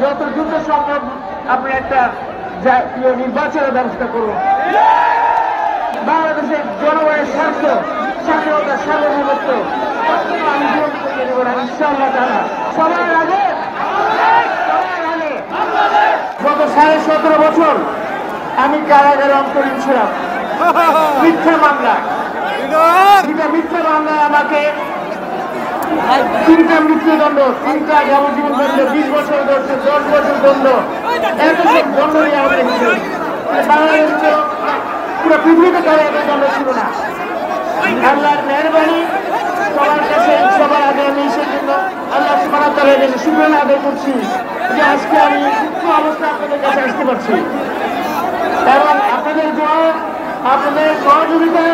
যত দ্রুত সম্ভব আপনি একটা জাতীয় নির্বাচনের ব্যবস্থা করুন। বাংলাদেশের জনগণের স্বার্থ, স্বাধীনতা, সার্বভৌমত্ব আমি গ্রহণ করে দেব না ইনশাআল্লাহ তাআলা। সবার আগে গত 17.5 বছর আমি কারাগারে অন্তরীণ ছিলাম মিথ্যা মামলায়। মিথ্যা মামলায় আমাকে 3টা মৃত্যুদণ্ড, 3টা যাবজ্জীবন দণ্ড, 20 বছর দণ্ড, 10 বছর দণ্ড, এত সব দণ্ড নিয়ে আমাদের বাংলাদেশে পুরো পৃথিবীতে কারো এত দণ্ড ছিল না। আল্লাহর মেহরবানি সবার কাছে, সবার আগে আমি সেই জন্য আল্লাহ সুবহানাহু ওয়া তাআলার কাছে শুকরিয়া আদায় করছি যে আজকে আমি সুস্থ অবস্থা আপনাদের কাছে আসতে পারছি এবং আপনাদের দোয়া, আপনাদের সহযোগিতা,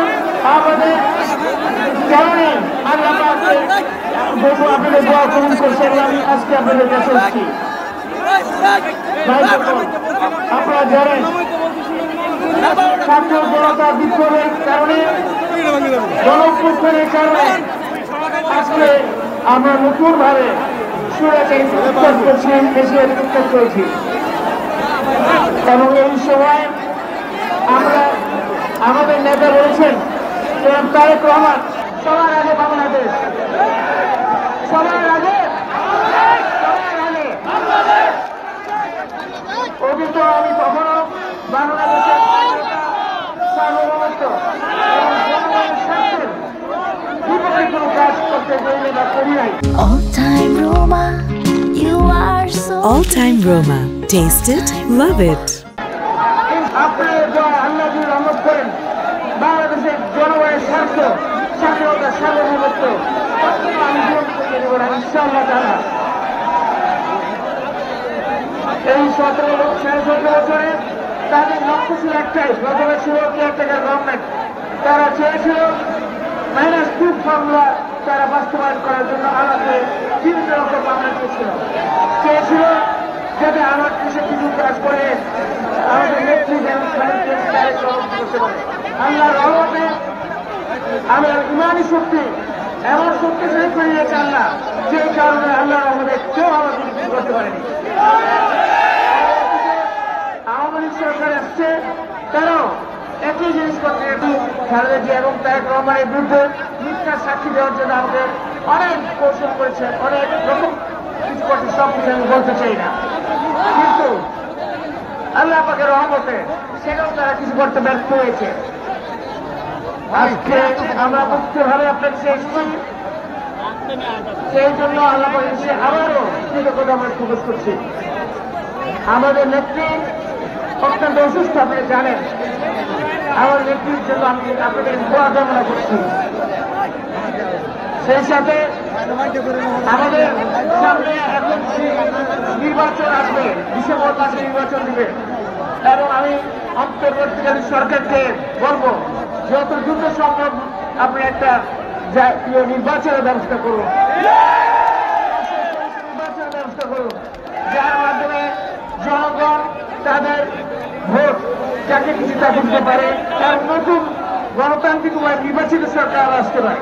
আপনাদের কারণে আল্লাহ আপনাদের দোয়া কবুল করছে এবং আমি আজকে আপনাদের কাছে এসেছি। আপনারা জানেন ছাত্র জনতা বিক্ষোভের কারণে, গণঅভ্যুত্থানের কারণে আজকে আমরা নতুন ভাবে স্বৈরাচারী উৎখাত করছি, দেশের উৎখাত করেছি এবং এই সময় আমরা আমাদের নেতা বলেছেন তারেক রহমান সবার আগে বাংলাদেশ, সবার আগে অতীত আমি কখনো বাংলাদেশের সার্বভৌমত্ব এবং জনগণের স্বার্থের বিপক্ষে কোনো কাজ করতে দেয়নি বা করি নাই। All Time Roma. Taste it, love it. আপনারা দোয়া আল্লাহ যদি রহমত করেন, বাংলাদেশের জনগণের স্বার্থ, স্বাধীনতা, সার্বভৌমত্ব আমি গ্রহণ করে দেব না ইনশাআল্লাহ তাআলা। এই 17 বছরে তাদের লক্ষ্য ছিল একটাই, প্রথমে ছিল কেয়ারটেকার গভর্নমেন্ট। তারা চেয়েছিল -2 ফর্মুলা তারা বাস্তবায়ন করার জন্য আমাকে 3 লক্ষ মামলা দিয়েছিল। চেয়েছিল যাতে আমার দেশে কিছু কাজ করে আমাদের নেত্রী যেন করতে পারে। আল্লাহর রহমতে আমার ইমানি শক্তি এমন শক্তিশালী করে দিয়েছে আল্লাহ, যে কারণে আল্লাহর রহমতে কেউ আমাদের কিছু করতে পারেনি। আওয়ামী লীগ সরকার আসছে, তারাও একই জিনিস করতে খালেদা জিয়া এবং তারেক রহমানের বিরুদ্ধে মিথ্যা সাক্ষী দেওয়ার জন্য আমাদের অনেক কৌশল করেছে, অনেক রকম কিছু করছে, সব কিছু আমি বলতে চাই না, কিন্তু আল্লাহ পাকের রহমতে সেটাও তারা কিছু করতে ব্যর্থ হয়েছে। আজকে আমরা মুক্তভাবে আপনার শেষ করি, সেই জন্য আল্লাহ পাকের সে আবারও কৃতজ্ঞতা আমরা প্রকাশ করছি। আমাদের নেত্রী অত্যন্ত অসুস্থ, আপনি জানেন। আমার নেত্রীর জন্য আমি আপনাদের দোয়া কামনা করছি। সেই সাথে আমাদের সামনে এখন নির্বাচন আসবে, ডিসেম্বর মাসে নির্বাচন দিবে এবং আমি অন্তর্বর্তীকালীন সরকারকে বলবো যত দ্রুত সম্ভব আপনি একটা জাতীয় নির্বাচনের ব্যবস্থা করুন, নির্বাচনের ব্যবস্থা করুন, যার মাধ্যমে জনগণ তাদের ভোট যাকে কিছু তা দিতে পারে এবং নতুন গণতান্ত্রিক নির্বাচিত সরকার আসতে পারে।